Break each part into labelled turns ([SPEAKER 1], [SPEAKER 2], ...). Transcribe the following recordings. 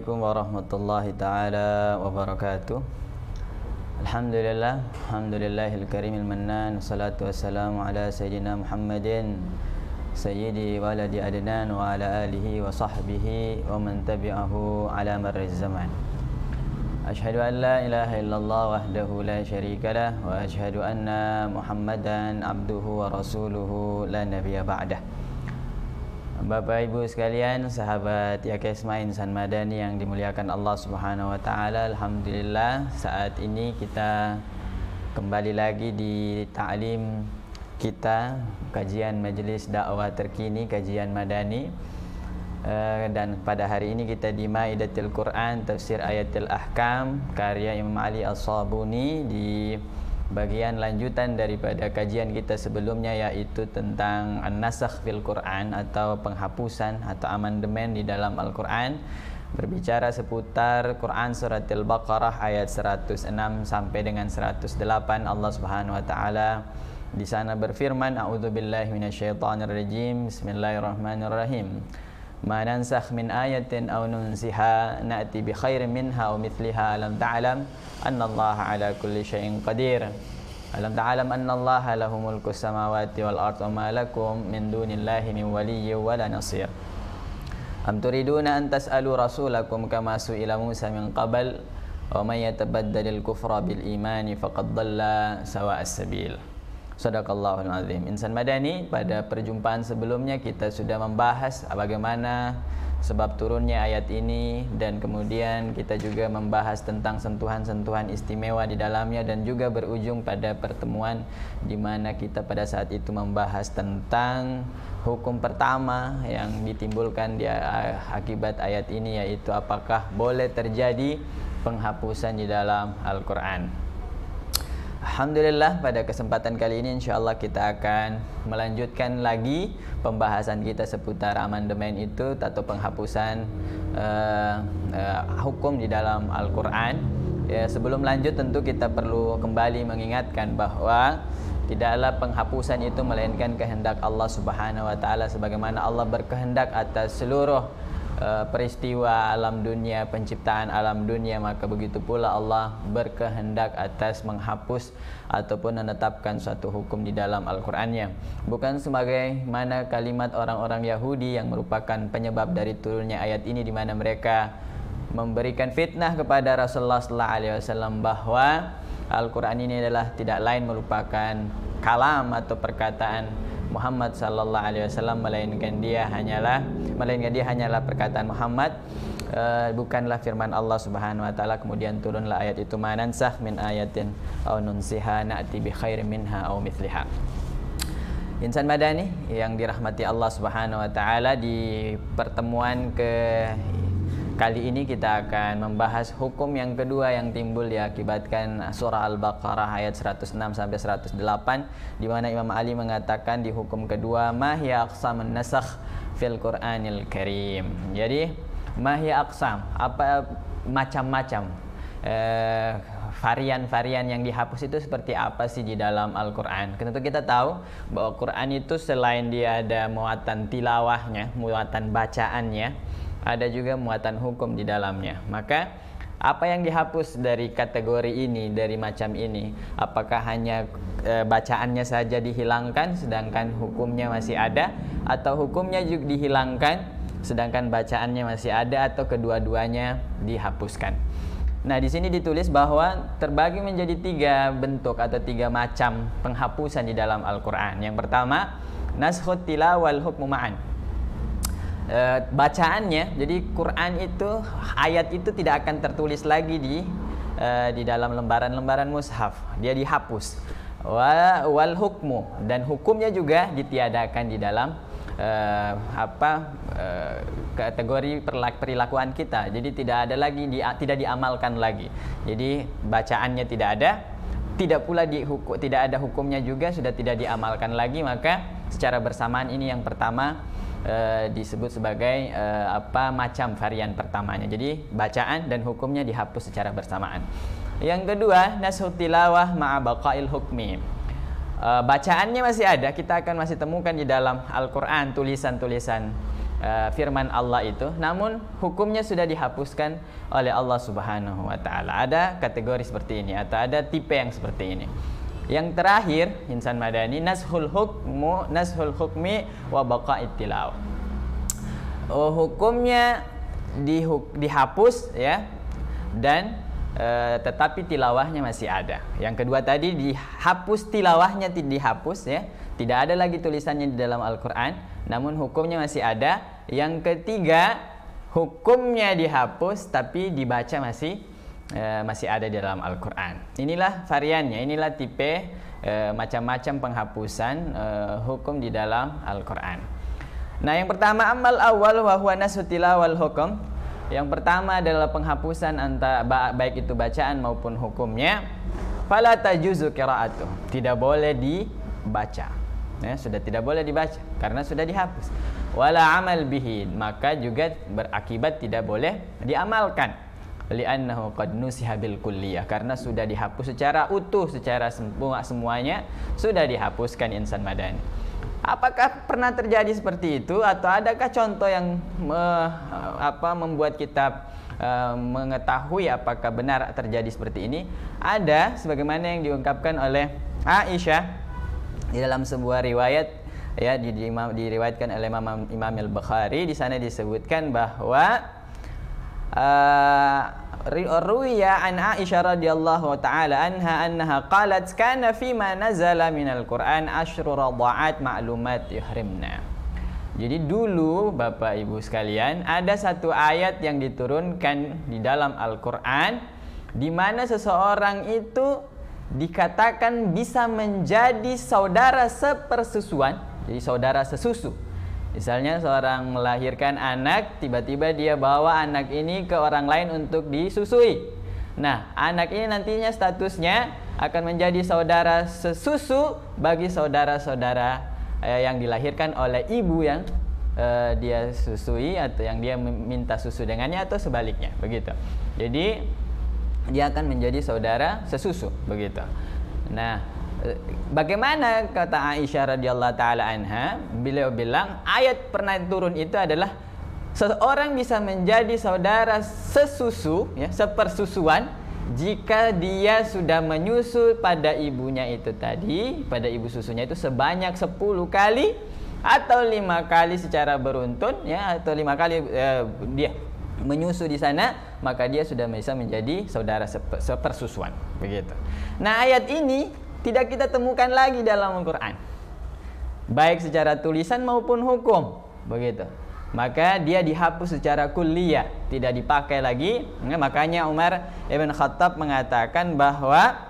[SPEAKER 1] Assalamualaikum warahmatullahi ta'ala wabarakatuh. Alhamdulillahil karimil mannan. Salatu wassalamu ala sayyidina Muhammadin sayyidi waladi adnan wa ala alihi wa sahbihi wa man tabi'ahu ala marriz zaman. Ashhadu an la ilaha illallah wahdahu la syarika lah wa ashhadu anna Muhammadan abduhu wa rasuluhu la nabiyya ba'dah. Bapak Ibu sekalian, sahabat Yakesma Insan Madani yang dimuliakan Allah Subhanahu wa taala, alhamdulillah saat ini kita kembali lagi di ta'lim kita, kajian majelis dakwah terkini, kajian Madani. Dan pada hari ini kita di Maidatul Quran, tafsir ayatul ahkam karya Imam Ali As-Sabuni, di bagian lanjutan daripada kajian kita sebelumnya, yaitu tentang an-nasakh fil Quran atau penghapusan atau amandemen di dalam Al-Quran, berbicara seputar Quran surat Al-Baqarah ayat 106 sampai dengan 108. Allah Subhanahu wa taala di sana berfirman, a'udzubillahi minasyaitonirrajim, bismillahirrahmanirrahim. Ma nansakh min ayatin aw nunsiha na'ti bi khairin minha aw mithliha, alam ta'lam annallaha ala kulli syai'in qadir. Alam ta'lam annallaha lahu mulku samawati wal ardi wa ma lakum min dunillahi min waliyyin wa la nasir. Am turiduna an tas'alu rasulakum kama su'ila Musa min qabl wa man yatabaddalil kufra bil imani faqad dhalla sawa'as sabil. Shadaqallahul azim. Insan Madani, pada perjumpaan sebelumnya kita sudah membahas bagaimana sebab turunnya ayat ini, dan kemudian kita juga membahas tentang sentuhan-sentuhan istimewa di dalamnya, dan juga berujung pada pertemuan di mana kita pada saat itu membahas tentang hukum pertama yang ditimbulkan di akibat ayat ini, yaitu apakah boleh terjadi penghapusan di dalam Al-Quran. Alhamdulillah, pada kesempatan kali ini insyaallah kita akan melanjutkan lagi pembahasan kita seputar amandemen itu atau penghapusan hukum di dalam Al-Quran. Ya, sebelum lanjut tentu kita perlu kembali mengingatkan bahwa tidaklah penghapusan itu melainkan kehendak Allah Subhanahu wa taala, sebagaimana Allah berkehendak atas seluruh peristiwa alam dunia, penciptaan alam dunia, maka begitu pula Allah berkehendak atas menghapus ataupun menetapkan suatu hukum di dalam Al-Qur'annya. Bukan sebagaimana kalimat orang-orang Yahudi yang merupakan penyebab dari turunnya ayat ini, di mana mereka memberikan fitnah kepada Rasulullah SAW bahwa Al-Quran ini adalah tidak lain merupakan kalam atau perkataan Muhammad sallallahu alaihi wasallam, melainkan dia hanyalah perkataan Muhammad, bukanlah firman Allah Subhanahu wa taala. Kemudian turunlah ayat itu, ma nansakh min ayatin aw nunsiha na'ti bi khairin minha aw mithliha. Insan Madani yang dirahmati Allah Subhanahu wa taala, di pertemuan kali ini kita akan membahas hukum yang kedua yang timbul diakibatkan surah Al-Baqarah ayat 106 sampai 108, di mana Imam Ali mengatakan di hukum kedua, ma hiya aqsamun nasakh fil Qur'anil Karim. Jadi ma hiya aqsam, apa macam-macam varian-varian yang dihapus itu seperti apa sih di dalam Al-Quran. Tentu kita tahu bahwa Quran itu selain dia ada muatan tilawahnya, muatan bacaannya, ada juga muatan hukum di dalamnya. Maka apa yang dihapus dari kategori ini, dari macam ini? Apakah hanya bacaannya saja dihilangkan sedangkan hukumnya masih ada, atau hukumnya juga dihilangkan sedangkan bacaannya masih ada, atau kedua-duanya dihapuskan? Nah, di sini ditulis bahwa terbagi menjadi 3 bentuk atau 3 macam penghapusan di dalam Al-Quran. Yang pertama, naskhut tilawal hukmu ma'an. Bacaannya, jadi Quran itu, ayat itu tidak akan tertulis lagi di dalam lembaran-lembaran mushaf, dia dihapus. Wal hukmu, dan hukumnya juga ditiadakan di dalam kategori perilakuan kita. Jadi tidak ada lagi, tidak diamalkan lagi. Jadi bacaannya tidak ada, tidak pula tidak ada hukumnya juga, sudah tidak diamalkan lagi. Maka secara bersamaan ini yang pertama disebut sebagai macam varian pertamanya. Jadi bacaan dan hukumnya dihapus secara bersamaan. Yang kedua, naskhut tilawah ma'a baqail hukmi. Bacaannya masih ada, kita akan masih temukan di dalam Al-Quran tulisan-tulisan firman Allah itu, namun hukumnya sudah dihapuskan oleh Allah Subhanahu wa taala. Ada kategori seperti ini atau ada tipe yang seperti ini. Yang terakhir, insan madani, nashul hukmi wa baqa'it tilawah. Hukumnya dihapus ya, dan tetapi tilawahnya masih ada. Yang kedua tadi dihapus, tilawahnya dihapus ya, tidak ada lagi tulisannya di dalam Al-Quran, namun hukumnya masih ada. Yang ketiga, hukumnya dihapus tapi dibaca masih ada di dalam Al-Quran. Inilah variannya, inilah tipe macam-macam penghapusan hukum di dalam Al-Quran. Nah, yang pertama, amal awal wa huwa nasxu tilawal hukum. Yang pertama adalah penghapusan antara baik itu bacaan maupun hukumnya. Fala tajuzu qira'atuh, tidak boleh dibaca. Ya, sudah tidak boleh dibaca karena sudah dihapus. Wala amal bihi, maka juga berakibat tidak boleh diamalkan. Li'annahu qad nusiha bil kulliyah, karena sudah dihapus secara utuh, secara semuanya sudah dihapuskan, insan madani. Apakah pernah terjadi seperti itu atau adakah contoh yang membuat kita mengetahui apakah benar terjadi seperti ini? Ada, sebagaimana yang diungkapkan oleh Aisyah di dalam sebuah riwayat ya, diriwayatkan oleh Imam Al-Bukhari. Di sana disebutkan bahwa ruwiya an Aisyah radhiyallahu taala anha qalat kana fima nazala minal Qur'an asyru radha'at ma'lumat yuhrimna. Jadi dulu Bapak Ibu sekalian, ada satu ayat yang diturunkan di dalam Al-Qur'an di mana seseorang itu dikatakan bisa menjadi saudara sepersusuan, jadi saudara sesusu. Misalnya seorang melahirkan anak, tiba-tiba dia bawa anak ini ke orang lain untuk disusui. Nah, anak ini nantinya statusnya akan menjadi saudara sesusu bagi saudara-saudara yang dilahirkan oleh ibu yang dia susui atau yang dia minta susu dengannya, atau sebaliknya, begitu. Jadi dia akan menjadi saudara sesusu, begitu. Nah, bagaimana kata Aisyah radhiyallahu taala anha, beliau bilang ayat pernah turun itu adalah seseorang bisa menjadi saudara sesusu ya, sepersusuan jika dia sudah menyusu pada ibunya itu tadi, pada ibu susunya itu sebanyak 10 kali atau 5 kali secara beruntun ya, atau 5 kali dia menyusu di sana, maka dia sudah bisa menjadi saudara sepersusuan, begitu. Nah, ayat ini tidak kita temukan lagi dalam Al-Quran, baik secara tulisan maupun hukum, begitu. Maka dia dihapus secara kulliyah, tidak dipakai lagi. Makanya Umar Ibn Khattab mengatakan bahwa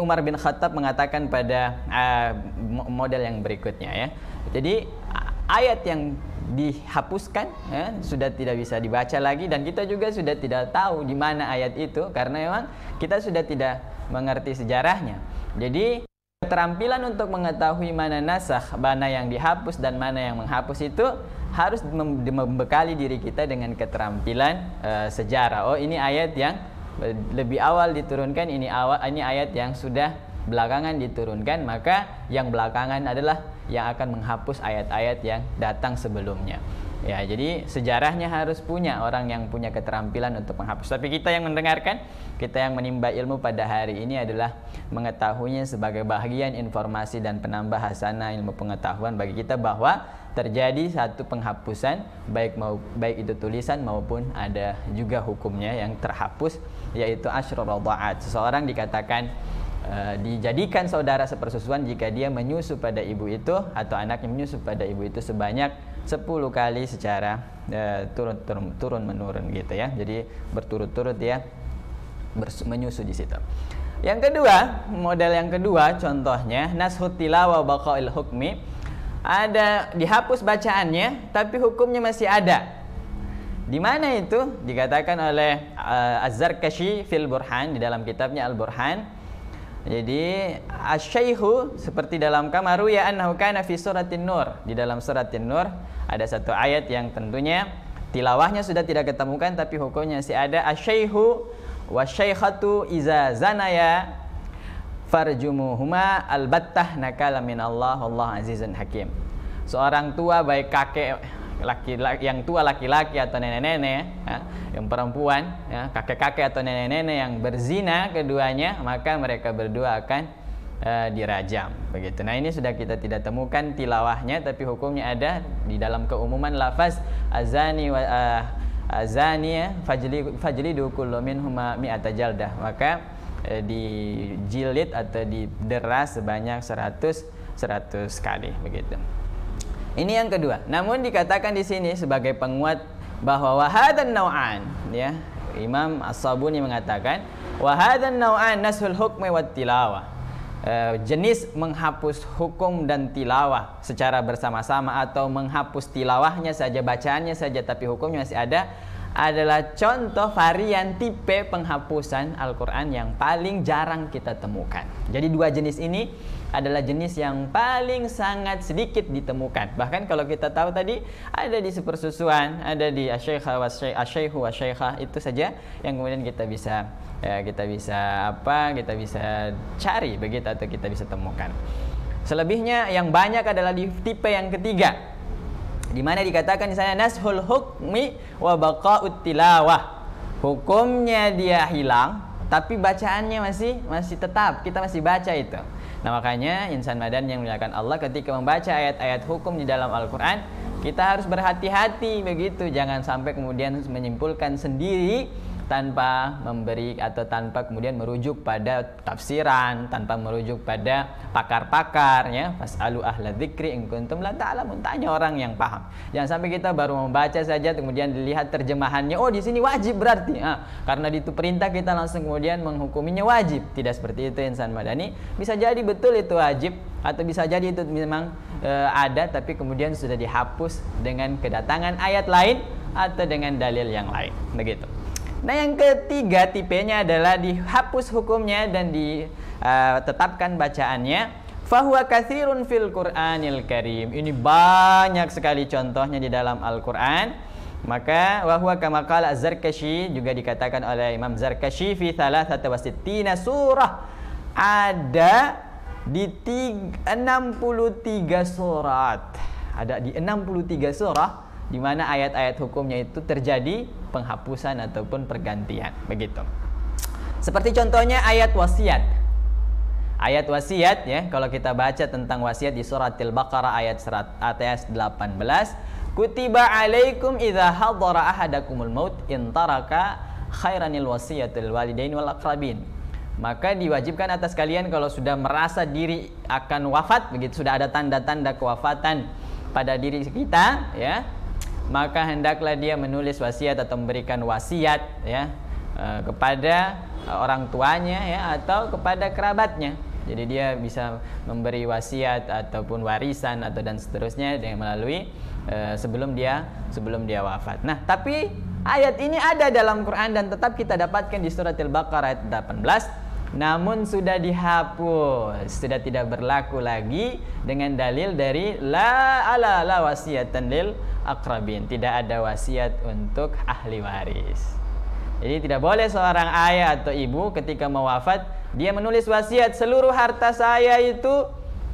[SPEAKER 1] Umar bin Khattab mengatakan pada model yang berikutnya ya. Jadi ayat yang dihapuskan ya, sudah tidak bisa dibaca lagi, dan kita juga sudah tidak tahu di mana ayat itu karena memang kita sudah tidak mengerti sejarahnya. Jadi keterampilan untuk mengetahui mana nasakh, mana yang dihapus dan mana yang menghapus itu harus membekali diri kita dengan keterampilan sejarah. Oh, ini ayat yang lebih awal diturunkan, ini ayat yang sudah belakangan diturunkan, maka yang belakangan adalah yang akan menghapus ayat-ayat yang datang sebelumnya. Ya, jadi sejarahnya harus punya orang yang punya keterampilan untuk menghapus. Tapi kita yang mendengarkan, kita yang menimba ilmu pada hari ini adalah mengetahuinya sebagai bagian informasi dan penambah hasanah ilmu pengetahuan bagi kita bahwa terjadi satu penghapusan baik itu tulisan maupun ada juga hukumnya yang terhapus, yaitu asyru radha'at. Seseorang dikatakan dijadikan saudara sepersusuan jika dia menyusu pada ibu itu atau anaknya menyusu pada ibu itu sebanyak 10 kali secara turun menurun gitu ya. Jadi berturut-turut dia menyusu di situ. Yang kedua, model yang kedua contohnya nashut tilawah baqail hukmi. Ada dihapus bacaannya tapi hukumnya masih ada. Di mana itu? Dikatakan oleh Az-Zarkashi fil Burhan, di dalam kitabnya Al-Burhan. Jadi asy-syaikhu seperti dalam kamaru ya annahu kana fi suratin nur. Di dalam suratin nur ada satu ayat yang tentunya tilawahnya sudah tidak ketemukan tapi hukumnya masih ada. Asy-syaikhu wasyaikhatu iza zanaya farjumuhuma albattah nakala min Allah wallahu azizun hakim. Seorang tua baik kakek laki-laki yang tua laki-laki atau nenek-nenek ya, yang perempuan ya, kakek-kakek atau nenek-nenek yang berzina keduanya, maka mereka berdua akan dirajam begitu. Nah, ini sudah kita tidak temukan tilawahnya, tapi hukumnya ada di dalam keumuman lafaz azani wa azaniya fajlidu kullu minhuma mi'ata jaldah, maka dijilid atau dideras sebanyak 100 kali begitu. Ini yang kedua. Namun dikatakan di sini sebagai penguat bahwa wahadan nau'an ya. Imam As-Sabuni mengatakan wahadan nau'an nashul hukmi wat tilawah. Jenis menghapus hukum dan tilawah secara bersama-sama atau menghapus tilawahnya saja, bacaannya saja tapi hukumnya masih ada, adalah contoh varian tipe penghapusan Al-Quran yang paling jarang kita temukan. Jadi dua jenis ini adalah jenis yang paling sangat sedikit ditemukan. Bahkan kalau kita tahu tadi ada di sepersusuan, ada di asyaikhu wa syaikhah, itu saja yang kemudian kita bisa cari begitu atau kita bisa temukan. Selebihnya yang banyak adalah di tipe yang ketiga, di mana dikatakan di sana nashul hukmi wa baqa'ut tilawah. Hukumnya dia hilang tapi bacaannya masih tetap, kita masih baca itu. Nah, makanya insan madan yang dimuliakan Allah, ketika membaca ayat-ayat hukum di dalam Al-Quran, kita harus berhati-hati begitu, jangan sampai kemudian menyimpulkan sendiri tanpa memberi atau tanpa kemudian merujuk pada tafsiran, tanpa merujuk pada pakar-pakar ya. Fas'alu ahla dzikri in kuntum la ta'lamun, tanya orang yang paham. Jangan sampai kita baru membaca saja kemudian dilihat terjemahannya, oh di sini wajib berarti. Karena itu perintah kita langsung kemudian menghukuminya wajib. Tidak seperti itu insan madani. Bisa jadi betul itu wajib atau bisa jadi itu memang ada tapi kemudian sudah dihapus dengan kedatangan ayat lain atau dengan dalil yang lain. Begitu. Nah, yang ketiga tipenya adalah dihapus hukumnya dan ditetapkan bacaannya. Fahuwa katsirun fil Qur'anil Karim. Ini banyak sekali contohnya di dalam Al-Qur'an. Maka wahuwa kama qala Az-Zarkashi, juga dikatakan oleh Imam Zarkashi fi 63 surah. Ada di 63 surat. Ada di 63 surah di mana ayat-ayat hukumnya itu terjadi penghapusan ataupun pergantian begitu. Seperti contohnya ayat wasiat. Ayat wasiat ya, kalau kita baca tentang wasiat di surat Al-Baqarah ayat 18, kutiba alaikum idza hadara ahadakumul maut in taraka khairanil wasiyatul walidain wal aqrabin. Maka diwajibkan atas kalian kalau sudah merasa diri akan wafat begitu, sudah ada tanda-tanda kewafatan pada diri kita ya, maka hendaklah dia menulis wasiat atau memberikan wasiat ya kepada orang tuanya ya atau kepada kerabatnya. Jadi dia bisa memberi wasiat ataupun warisan atau dan seterusnya dengan melalui sebelum dia wafat. Nah, tapi ayat ini ada dalam Quran dan tetap kita dapatkan di surat Al-Baqarah ayat 18. Namun sudah dihapus, sudah tidak berlaku lagi dengan dalil dari la wasiyatan lil aqrabin, tidak ada wasiat untuk ahli waris. Jadi tidak boleh seorang ayah atau ibu ketika mau wafat dia menulis wasiat seluruh harta saya itu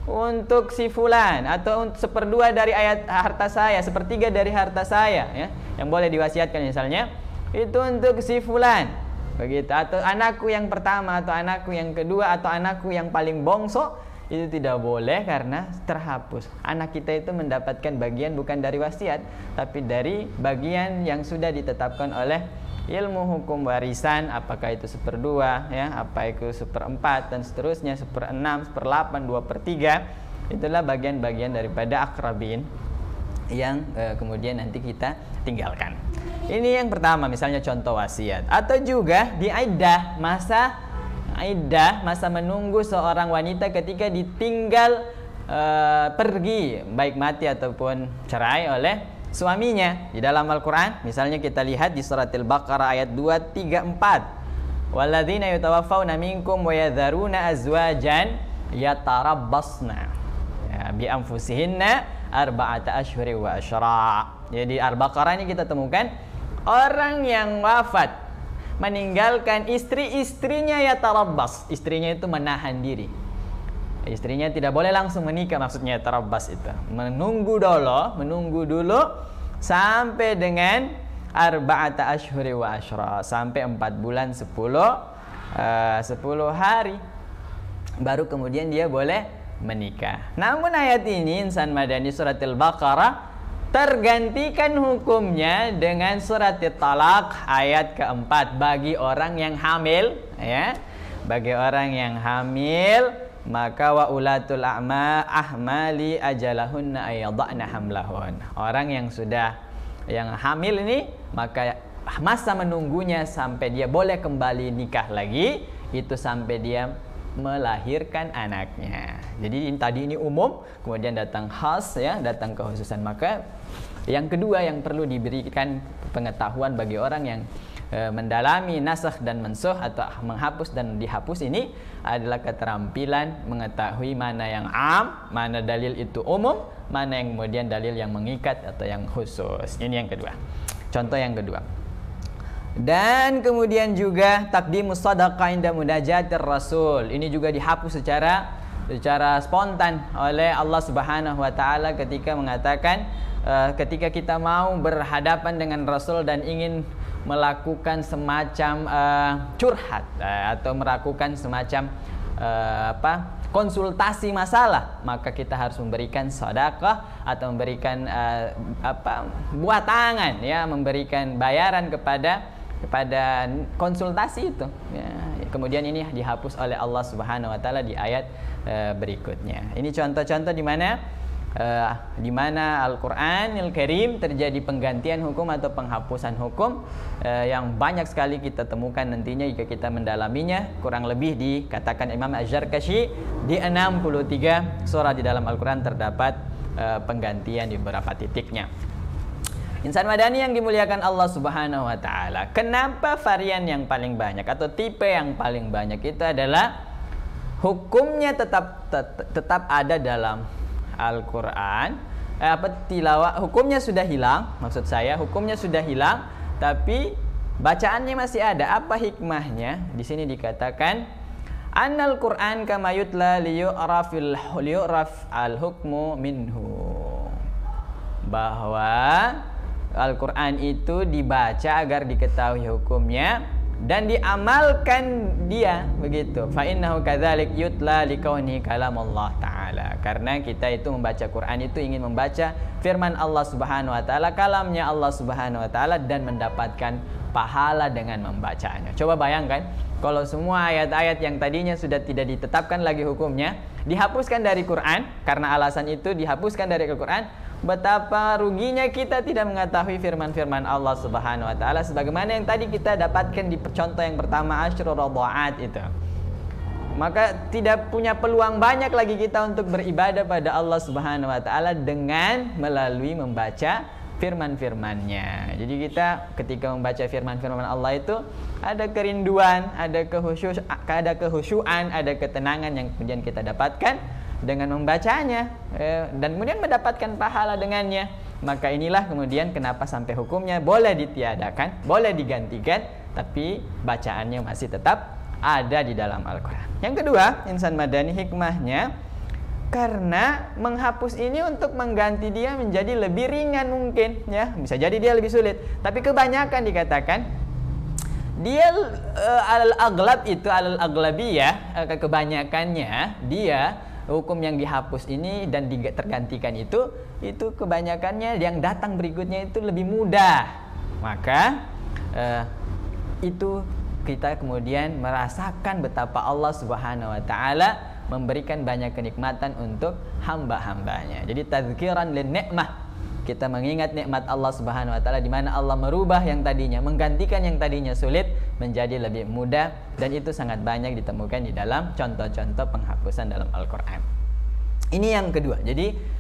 [SPEAKER 1] untuk si fulan atau seperdua dari harta saya, sepertiga dari harta saya ya. Yang boleh diwasiatkan misalnya itu untuk si fulan. Begitu, atau anakku yang pertama atau anakku yang kedua atau anakku yang paling bongso, itu tidak boleh karena terhapus. Anak kita itu mendapatkan bagian bukan dari wasiat tapi dari bagian yang sudah ditetapkan oleh ilmu hukum warisan, apakah itu 1/2 ya, apa itu 1/4 dan seterusnya, 1/6, 1/8, 2/3. Itulah bagian-bagian daripada akrabin yang kemudian nanti kita tinggalkan. Ini yang pertama, misalnya contoh wasiat. Atau juga di iddah, masa menunggu seorang wanita ketika ditinggal pergi, baik mati ataupun cerai oleh suaminya. Di dalam Al-Quran, misalnya kita lihat di surat Al-Baqarah ayat 234. Walladzina yutawaffawna minkum wa yadharuna azwajan yatarabbasna bi anfusihinna arba'ata ashhuri wa asyra. Jadi Al-Baqarah ini kita temukan orang yang wafat meninggalkan istri-istrinya yatarabbas. Istrinya itu menahan diri. Istrinya tidak boleh langsung menikah, maksudnya yatarabbas itu. Menunggu dulu sampai dengan arba'ata ashhuri wa ashra, sampai 4 bulan 10 hari. Baru kemudian dia boleh menikah. Namun ayat ini insan madani surat Al-Baqarah tergantikan hukumnya dengan surat At-Talaq ayat keempat bagi orang yang hamil, ya. Bagi orang yang hamil, maka wa ulatul ahmali ajalahunna ayyadhna hamlahun. Orang yang hamil ini, maka masa menunggunya sampai dia boleh kembali nikah lagi itu sampai dia melahirkan anaknya. Jadi tadi ini umum, kemudian datang khas, ya, datang kekhususan. Maka yang kedua yang perlu diberikan pengetahuan bagi orang yang mendalami nasakh dan mansukh atau menghapus dan dihapus ini adalah keterampilan mengetahui mana yang am, mana dalil itu umum, mana yang kemudian dalil yang mengikat atau yang khusus. Ini yang kedua. Contoh yang kedua. Dan kemudian juga taqdimus shadaqah inda munajatir rasul. Ini juga dihapus secara spontan oleh Allah Subhanahu wa taala ketika mengatakan ketika kita mau berhadapan dengan Rasul dan ingin melakukan semacam curhat atau melakukan semacam konsultasi masalah, maka kita harus memberikan sedekah atau memberikan buah tangan, ya, memberikan bayaran kepada konsultasi itu, ya. Kemudian ini dihapus oleh Allah Subhanahu wa taala di ayat berikutnya. Ini contoh-contoh di mana Al-Qur'anul Karim terjadi penggantian hukum atau penghapusan hukum yang banyak sekali kita temukan nantinya jika kita mendalaminya. Kurang lebih dikatakan Imam Az-Zarkashi di 63 surah di dalam Al-Qur'an terdapat penggantian di beberapa titiknya. Insan madani yang dimuliakan Allah Subhanahu wa taala. Kenapa varian yang paling banyak atau tipe yang paling banyak itu adalah hukumnya tetap ada dalam Al-Qur'an. Tilawah hukumnya sudah hilang, maksud saya hukumnya sudah hilang, tapi bacaannya masih ada. Apa hikmahnya? Di sini dikatakan annal Qur'an kama yutla liyu'raf al-hukmu minhu. Bahwa Al-Quran itu dibaca agar diketahui hukumnya dan diamalkan dia, begitu. Fa innahu kadzalik yutla likauni kalamullah taala. Karena kita itu membaca Quran itu ingin membaca firman Allah Subhanahu wa taala, kalamnya Allah Subhanahu wa taala, dan mendapatkan pahala dengan membacanya. Coba bayangkan kalau semua ayat-ayat yang tadinya sudah tidak ditetapkan lagi hukumnya dihapuskan dari Quran, karena alasan itu dihapuskan dari Al-Quran. Betapa ruginya kita tidak mengetahui firman-firman Allah Subhanahu wa taala sebagaimana yang tadi kita dapatkan di contoh yang pertama Asyrul Radhaat itu. Maka tidak punya peluang banyak lagi kita untuk beribadah pada Allah Subhanahu wa taala dengan melalui membaca firman-firmannya. Jadi kita ketika membaca firman-firman Allah itu ada kerinduan, ada kehusyuan, ada ketenangan yang kemudian kita dapatkan dengan membacanya, dan kemudian mendapatkan pahala dengannya. Maka inilah kemudian kenapa sampai hukumnya boleh ditiadakan, boleh digantikan, tapi bacaannya masih tetap ada di dalam Al-Quran. Yang kedua, insan madani, hikmahnya karena menghapus ini untuk mengganti dia menjadi lebih ringan mungkin, ya. Bisa jadi dia lebih sulit, tapi kebanyakan dikatakan dia al-aghlab itu al-aghlabiyah, kebanyakannya dia hukum yang dihapus ini dan tergantikan itu kebanyakannya yang datang berikutnya itu lebih mudah. Maka itu kita kemudian merasakan betapa Allah Subhanahu wa taala memberikan banyak kenikmatan untuk hamba-hambanya. Jadi tazkiran lin ni'mah, kita mengingat nikmat Allah Subhanahu wa taala di mana Allah merubah yang tadinya, menggantikan yang tadinya sulit menjadi lebih mudah, dan itu sangat banyak ditemukan di dalam contoh-contoh penghapusan dalam Al-Qur'an. Ini yang kedua. Jadi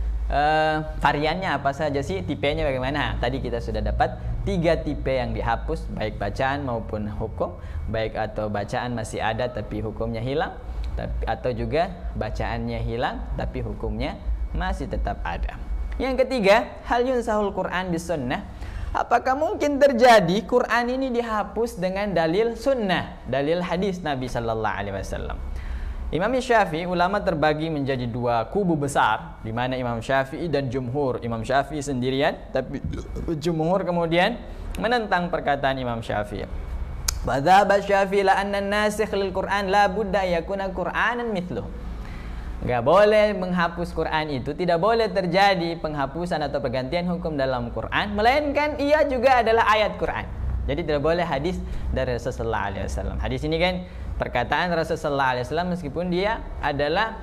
[SPEAKER 1] variannya apa saja sih? Tipenya bagaimana? Tadi kita sudah dapat 3 tipe yang dihapus, baik bacaan maupun hukum, baik atau bacaan masih ada tapi hukumnya hilang, atau juga bacaannya hilang tapi hukumnya masih tetap ada. Yang ketiga, hal yunsahul Quran bis sunnah. apakah mungkin terjadi Quran ini dihapus dengan dalil sunnah, dalil hadis Nabi sallallahu alaihi wasallam? Imam Syafi'i, ulama terbagi menjadi dua kubu besar, di mana Imam Syafi'i dan jumhur. Imam Syafi'i sendirian, tapi jumhur kemudian menentang perkataan Imam Syafi'i. Wadhaba Syafi'i la anna an-nasikh lil Qur'an la budda yakuna Qur'anan mithluh. Enggak boleh menghapus Quran itu, tidak boleh terjadi penghapusan atau pergantian hukum dalam Quran, melainkan ia juga adalah ayat Quran. Jadi tidak boleh hadis dari Rasulullah SAW. Hadis ini kan perkataan Rasulullah SAW meskipun dia adalah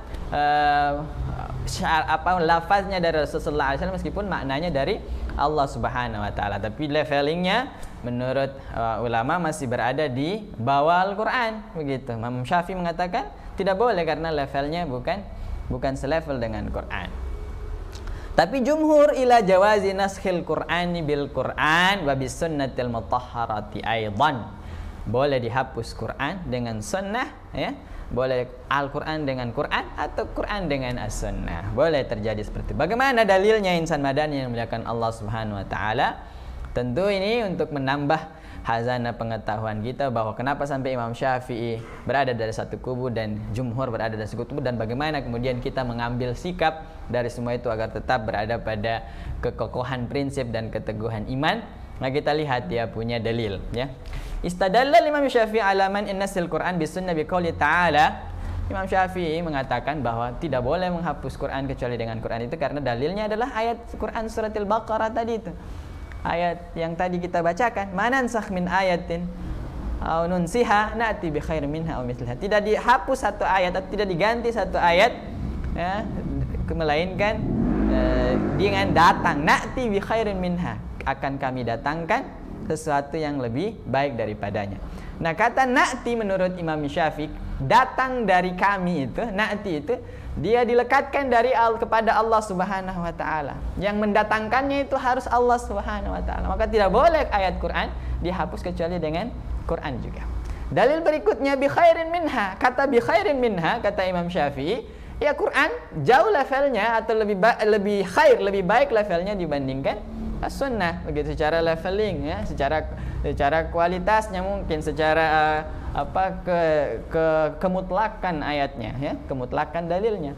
[SPEAKER 1] lafaznya dari Rasulullah SAW meskipun maknanya dari Allah Subhanahu Wa Taala, tapi levelingnya menurut ulama masih berada di bawah Al-Quran. Begitu. Imam Syafi'i mengatakan tidak boleh karena levelnya bukan selevel dengan Quran. Tapi jumhur ila jawazi naskhil Qur'ani bil Qur'an wa bis sunnatil mutahharati aidan. Boleh dihapus Quran dengan sunnah, ya. Boleh Al-Quran dengan Quran atau Quran dengan as-sunnah. Boleh terjadi seperti itu. Bagaimana dalilnya insan madani yang memuliakan Allah Subhanahu Wa Taala? Tentu ini untuk menambah hazanah pengetahuan kita bahwa kenapa sampai Imam Syafi'i berada dari satu kubu dan jumhur berada dari satu kubu, dan bagaimana kemudian kita mengambil sikap dari semua itu agar tetap berada pada kekokohan prinsip dan keteguhan iman. Nah, kita lihat dia punya dalil, ya. Istadalla Imam Syafi'i ala man innasil Qur'an bis sunnah biqouli ta'ala. Imam Syafi'i mengatakan bahwa tidak boleh menghapus Quran kecuali dengan Quran itu karena dalilnya adalah ayat Quran surat Al-Baqarah tadi itu. Ayat yang tadi kita bacakan, manansakh min ayatin aw nunsiha na'ti bi khairin minha aw mithliha. Tidak dihapus satu ayat atau tidak diganti satu ayat, ya, melainkan dengan datang na'ti bi khairin minha, akan kami datangkan sesuatu yang lebih baik daripadanya. Nah, kata na'ti menurut Imam Syafi'i, datang dari kami itu, na'ti itu dia dilekatkan dari kepada Allah Subhanahu Wa Taala. Yang mendatangkannya itu harus Allah Subhanahu Wa Taala. Maka tidak boleh ayat Quran dihapus kecuali dengan Quran juga. Dalil berikutnya bi khairin minha. Kata bi khairin minha, kata Imam Syafi'i, ya Quran jauh levelnya atau lebih khair, lebih baik levelnya dibandingkan as-sunnah. Begitu secara leveling, ya, secara kualitasnya mungkin, secara kemutlakan ayatnya, ya, kemutlakan dalilnya.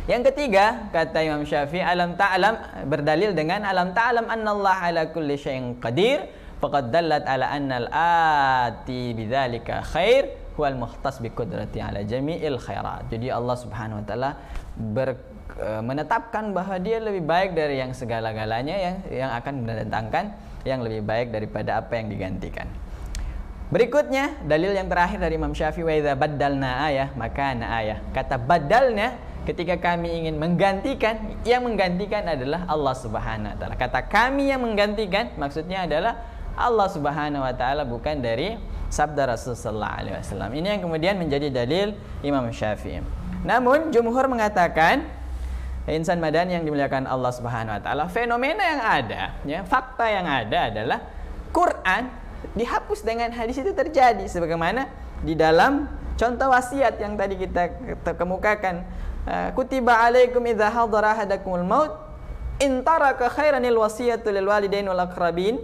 [SPEAKER 1] Yang ketiga, kata Imam Syafi'i, alam ta'lam, berdalil dengan alam ta'lam annallaha ala kulli syai'in qadir faqad dallat ala annal ati bidzalika khair huwal mukhtas bi qudrati ala jami'il khairat. Jadi Allah Subhanahu Wa Taala menetapkan bahwa dia lebih baik dari yang segala-galanya, yang akan mendatangkan yang lebih baik daripada apa yang digantikan. Berikutnya, dalil yang terakhir dari Imam Syafi'i, wa idza baddalna ayah makana ayah. Kata badalnya, ketika kami ingin menggantikan, yang menggantikan adalah Allah Subhanahu Wa Taala. Kata kami yang menggantikan, maksudnya adalah Allah Subhanahu Wa Taala, bukan dari sabda Rasulullah SAW. Ini yang kemudian menjadi dalil Imam Syafi'i. Namun jumhur mengatakan, insan madani yang dimuliakan Allah Subhanahu Wa Taala, fenomena yang ada, ya, fakta yang ada adalah Quran dihapus dengan hadis itu terjadi, sebagaimana di dalam contoh wasiat yang tadi kita kemukakan. Kutiba alaikum idza hadara ahadakumul maut in taraka khairanil wasiyatu lil walidain wal aqrabin.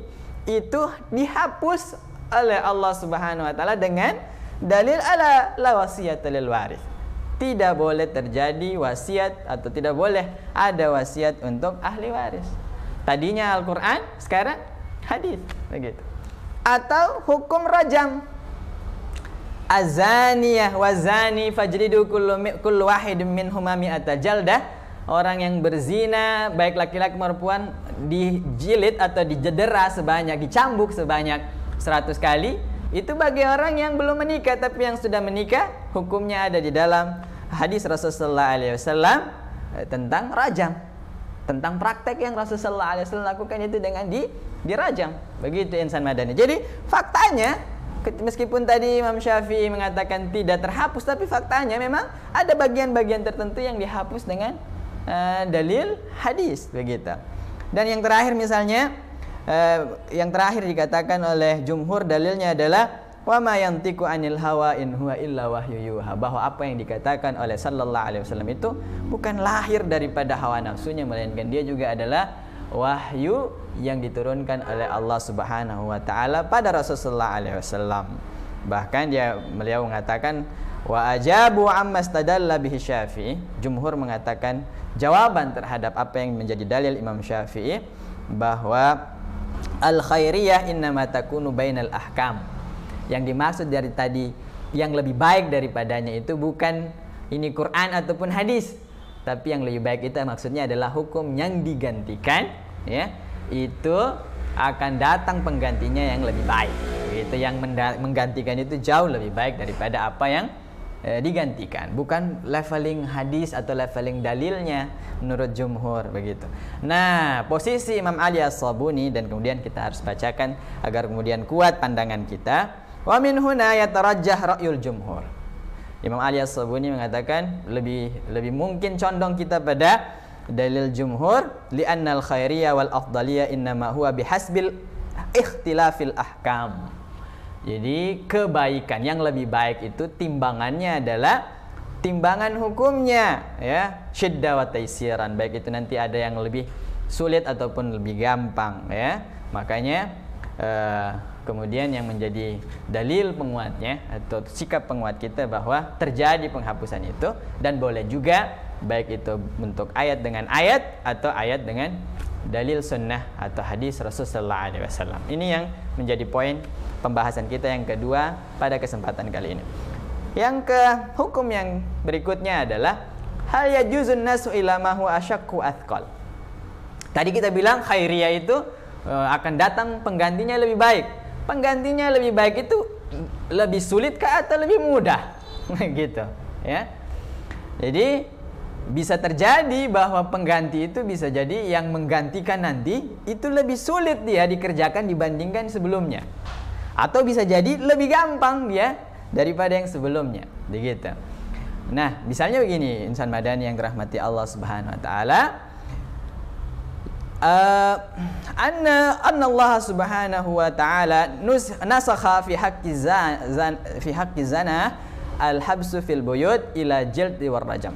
[SPEAKER 1] Itu dihapus oleh Allah Subhanahu Wa Taala dengan dalil ala la wasiyata lil waris. Tidak boleh terjadi wasiat atau tidak boleh ada wasiat untuk ahli waris. Tadinya Al-Quran, sekarang hadis, begitu. Atau hukum rajam, azaniyah wazani fajridu kullu wahidin minhuma mi'ata jaldah. Orang yang berzina baik laki-laki maupun perempuan dijilid atau dijedera sebanyak, dicambuk sebanyak 100 kali. Itu bagi orang yang belum menikah, tapi yang sudah menikah hukumnya ada di dalam hadis Rasulullah SAW tentang rajam, tentang praktek yang Rasulullah SAW lakukan itu dengan dirajam. Begitu insan madani. Jadi faktanya, meskipun tadi Imam Syafi'i mengatakan tidak terhapus, tapi faktanya memang ada bagian-bagian tertentu yang dihapus dengan dalil hadis, begitu. Dan yang terakhir misalnya, yang terakhir dikatakan oleh jumhur, dalilnya adalah wa ma yantiqu anil hawa in huwa illa wahyu yuha, bahwa apa yang dikatakan oleh sallallahu alaihi wasallam itu bukan lahir daripada hawa nafsunya, melainkan dia juga adalah wahyu yang diturunkan oleh Allah Subhanahu wa taala pada Rasulullah alaihi wasallam. Bahkan beliau mengatakan wa ajabu amma istadalla bihi Syafi'i. Jumhur mengatakan jawaban terhadap apa yang menjadi dalil Imam Syafi'i bahwa al khairiyah innama takunu bainal ahkam. Yang dimaksud dari tadi yang lebih baik daripadanya itu bukan ini Quran ataupun hadis, tapi yang lebih baik itu maksudnya adalah hukum yang digantikan, ya, itu akan datang penggantinya yang lebih baik. Itu yang menggantikan itu jauh lebih baik daripada apa yang digantikan, bukan leveling hadis atau leveling dalilnya menurut jumhur begitu. Nah, posisi Imam Ali As-Sabuni, dan kemudian kita harus bacakan agar kemudian kuat pandangan kita. Wa min huna yatarajjah ra'yul jumhur. Imam Ali As-Sabuni mengatakan lebih mungkin condong kita pada dalil jumhur, li'annal khairiyah wal afdaliyah innama huwa bihasbil ikhtilafil ahkam. Jadi kebaikan yang lebih baik itu timbangannya adalah timbangan hukumnya, ya, syiddah wa taisiran, baik itu nanti ada yang lebih sulit ataupun lebih gampang, ya. Makanya kemudian yang menjadi dalil penguatnya atau sikap penguat kita bahwa terjadi penghapusan itu, dan boleh juga baik itu bentuk ayat dengan ayat atau ayat dengan dalil sunnah atau hadis Rasulullah SAW. Ini yang menjadi poin pembahasan kita yang kedua pada kesempatan kali ini. Yang ke hukum yang berikutnya adalah hal yajuzun nasu ila ma huwa asyaqqu athqal. Tadi kita bilang khairiyah itu akan datang penggantinya lebih baik. Penggantinya lebih baik itu lebih sulit kah atau lebih mudah? Gitu, ya. Jadi bisa terjadi bahwa pengganti itu bisa jadi yang menggantikan nanti itu lebih sulit dia dikerjakan dibandingkan sebelumnya. Atau bisa jadi lebih gampang dia daripada yang sebelumnya, begitu. Nah, misalnya begini, insan madani yang dirahmati Allah Subhanahu wa taala, anna Allah Subhanahu wa taala nasakha fi haqqi zana al-habsu fil buyut ila jildi war rajam.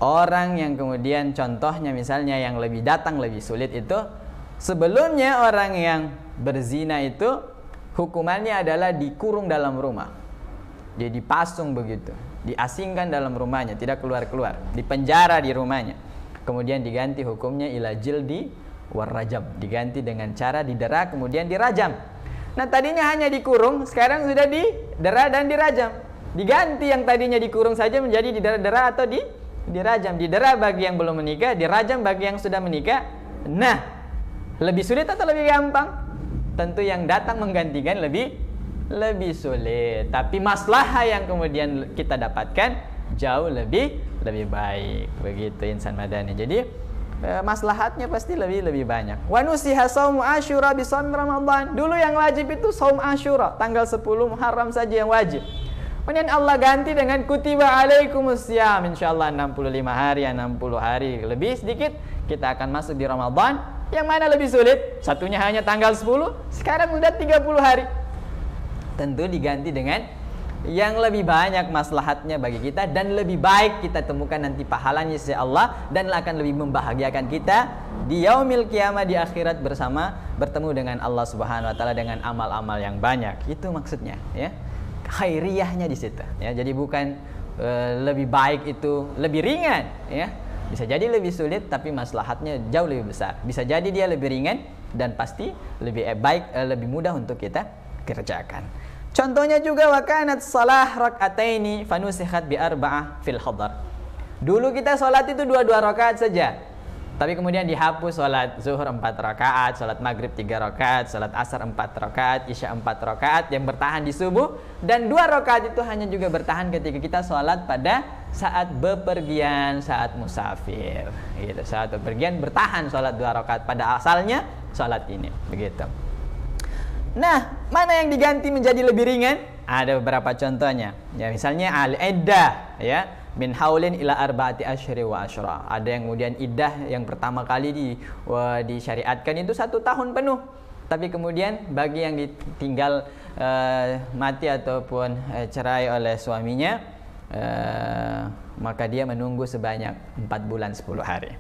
[SPEAKER 1] Orang yang kemudian contohnya misalnya yang lebih sulit itu, sebelumnya orang yang berzina itu hukumannya adalah dikurung dalam rumah. Dia dipasung begitu, diasingkan dalam rumahnya, tidak keluar-keluar, dipenjara di rumahnya. Kemudian diganti hukumnya ila jildi war rajam, diganti dengan cara didera kemudian dirajam. Nah, tadinya hanya dikurung, sekarang sudah didera dan dirajam. Diganti yang tadinya dikurung saja menjadi didera atau dirajam. Didera bagi yang belum menikah, dirajam bagi yang sudah menikah. Nah, lebih sulit atau lebih gampang? Tentu yang datang menggantikan lebih sulit, tapi maslahah yang kemudian kita dapatkan jauh lebih baik, begitu insan madani. Jadi maslahatnya pasti lebih banyak. Wa nusiha shaumu Asyura bi shaum Ramadan. Dulu yang wajib itu shaum Asyura, tanggal 10 Muharram saja yang wajib. Kemudian Allah ganti dengan kutiba alaikumusiyam, insyaallah 65 hari, 60 hari lebih sedikit kita akan masuk di Ramadan. Yang mana lebih sulit? Satunya hanya tanggal 10, sekarang sudah 30 hari. Tentu diganti dengan yang lebih banyak maslahatnya bagi kita dan lebih baik kita temukan nanti pahalanya sisi Allah, dan akan lebih membahagiakan kita di yaumil qiyamah, di akhirat bertemu dengan Allah Subhanahu wa taala dengan amal-amal yang banyak. Itu maksudnya, ya. Khairiyahnya di situ, ya. Jadi bukan lebih baik itu lebih ringan, ya. Bisa jadi lebih sulit tapi maslahatnya jauh lebih besar. Bisa jadi dia lebih ringan dan pasti lebih baik, lebih mudah untuk kita kerjakan. Contohnya juga wa kanat shalah rak'ataini fanusikhat bi arba'ah fil hadar. Dulu kita salat itu 2 rakaat saja. Tapi kemudian dihapus salat zuhur 4 rakaat, salat maghrib 3 rakaat, salat asar 4 rakaat, isya 4 rakaat yang bertahan di subuh, dan 2 rakaat itu hanya juga bertahan ketika kita salat pada saat bepergian, saat musafir. Gitu. Saat bepergian bertahan salat 2 rakaat pada asalnya salat ini, begitu. Nah, mana yang diganti menjadi lebih ringan? Ada beberapa contohnya. Ya, misalnya al-iddah, ya, min haulin ila arba'ati asyri wa asyra. Ada yang kemudian iddah yang pertama kali disyariatkan itu 1 tahun penuh. Tapi kemudian bagi yang ditinggal mati ataupun cerai oleh suaminya, maka dia menunggu sebanyak 4 bulan 10 hari.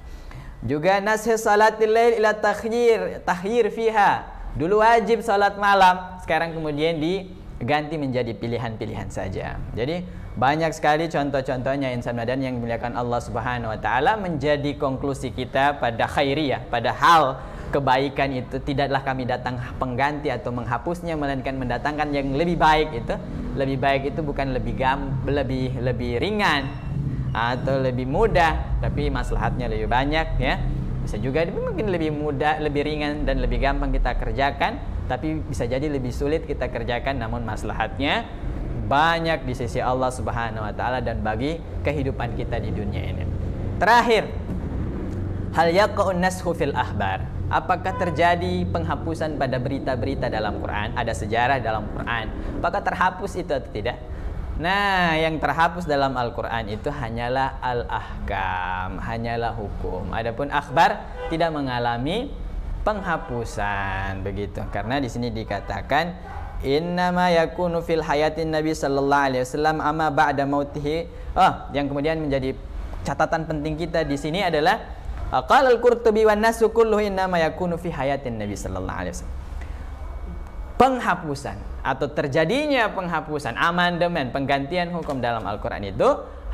[SPEAKER 1] Juga nasih salatil lail ila takhyir fiha. Dulu wajib salat malam, sekarang kemudian diganti menjadi pilihan-pilihan saja. Jadi banyak sekali contoh-contohnya insan madan yang dimuliakan Allah Subhanahu wa taala, menjadi konklusi kita pada khairiyah, pada hal kebaikan itu tidaklah kami datang pengganti atau menghapusnya, melainkan mendatangkan yang lebih baik itu. Lebih baik itu bukan lebih ringan atau lebih mudah, tapi maslahatnya lebih banyak ya. Bisa juga mungkin lebih mudah, lebih ringan dan lebih gampang kita kerjakan, tapi bisa jadi lebih sulit kita kerjakan, namun maslahatnya banyak di sisi Allah Subhanahu wa taala dan bagi kehidupan kita di dunia ini. Terakhir, hal yaqa'un nashu fil ahbar. Apakah terjadi penghapusan pada berita-berita dalam Quran? Ada sejarah dalam Quran. Apakah terhapus itu atau tidak? Nah, yang terhapus dalam Al-Quran itu hanyalah al-ahkam, hanyalah hukum. Adapun akhbar tidak mengalami penghapusan, begitu. Karena di sini dikatakan innama yakunu fil hayatin Nabi sallallahu alaihi wasallam amma ba'da mautihi. Yang kemudian menjadi catatan penting kita di sini adalah qala al-Qurtubi wan nasu kulluhu innama yakunu fi hayatin Nabi sallallahu alaihi wasallam. Penghapusan atau terjadinya penghapusan, amandemen, penggantian hukum dalam Al-Quran itu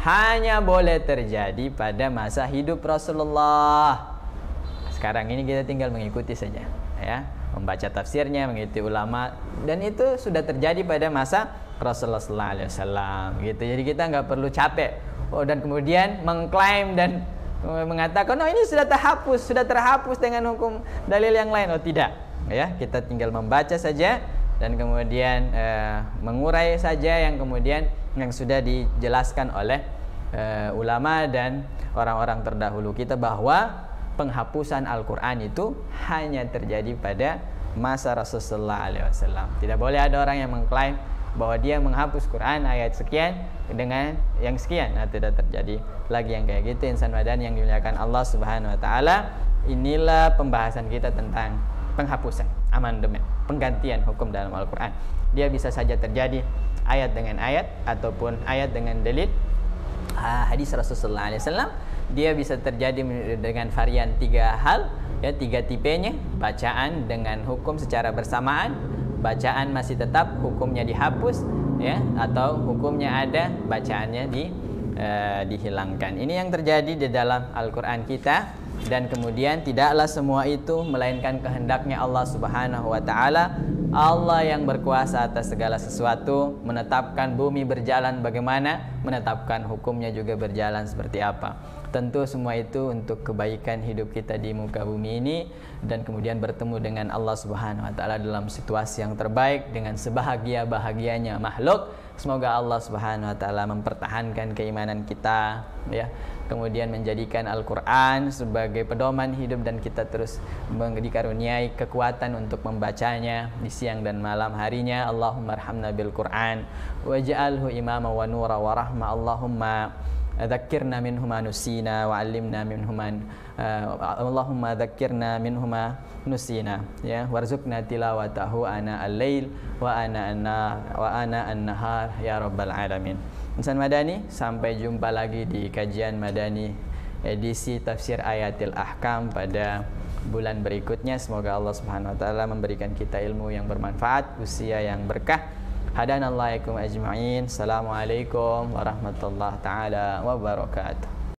[SPEAKER 1] hanya boleh terjadi pada masa hidup Rasulullah. Sekarang ini kita tinggal mengikuti saja ya, membaca tafsirnya, mengikuti ulama, dan itu sudah terjadi pada masa Rasulullah SAW gitu. Jadi kita nggak perlu capek dan kemudian mengklaim dan mengatakan ini sudah terhapus dengan hukum dalil yang lain. Tidak ya, kita tinggal membaca saja dan kemudian mengurai saja yang kemudian yang sudah dijelaskan oleh ulama dan orang-orang terdahulu kita, bahwa penghapusan Al-Quran itu hanya terjadi pada masa Rasulullah SAW. Tidak boleh ada orang yang mengklaim bahwa dia menghapus Quran ayat sekian dengan yang sekian. Nah, tidak terjadi lagi yang kayak gitu, insan madan yang dimuliakan Allah Subhanahu wa taala. Inilah pembahasan kita tentang penghapusan, amandemen, penggantian hukum dalam Al-Quran. Dia bisa saja terjadi ayat dengan ayat ataupun ayat dengan dalil hadis Rasulullah SAW. Dia bisa terjadi dengan varian 3 hal ya, 3 tipenya. Bacaan dengan hukum secara bersamaan, bacaan masih tetap hukumnya dihapus ya, atau hukumnya ada bacaannya dihilangkan. Ini yang terjadi di dalam Al-Quran kita. Dan kemudian tidaklah semua itu melainkan kehendaknya Allah Subhanahu wa taala. Allah yang berkuasa atas segala sesuatu, menetapkan bumi berjalan bagaimana, menetapkan hukumnya juga berjalan seperti apa. Tentu semua itu untuk kebaikan hidup kita di muka bumi ini, dan kemudian bertemu dengan Allah Subhanahu wa taala dalam situasi yang terbaik dengan sebahagia-bahagianya makhluk. Semoga Allah Subhanahu wa taala mempertahankan keimanan kita ya. Kemudian menjadikan Al-Quran sebagai pedoman hidup, dan kita terus dikaruniai kekuatan untuk membacanya di siang dan malam harinya. Allahumma arhamna bil Quran waj'alhu imama wa nura wa rahma. Allahumma dzakkirna minhuma nusina wa 'allimna minhuma Allahumma dzakkirna minhuma nusina ya, warzuqna tilawatahu ana al-lail wa ana an-nahar ya rabbal alamin. Insan Madani, sampai jumpa lagi di kajian Madani edisi tafsir ayatil ahkam pada bulan berikutnya. Semoga Allah Subhanahu wa taala memberikan kita ilmu yang bermanfaat, usia yang berkah. Hadanallahu ajma'in. Assalamualaikum warahmatullahi taala wabarakatuh.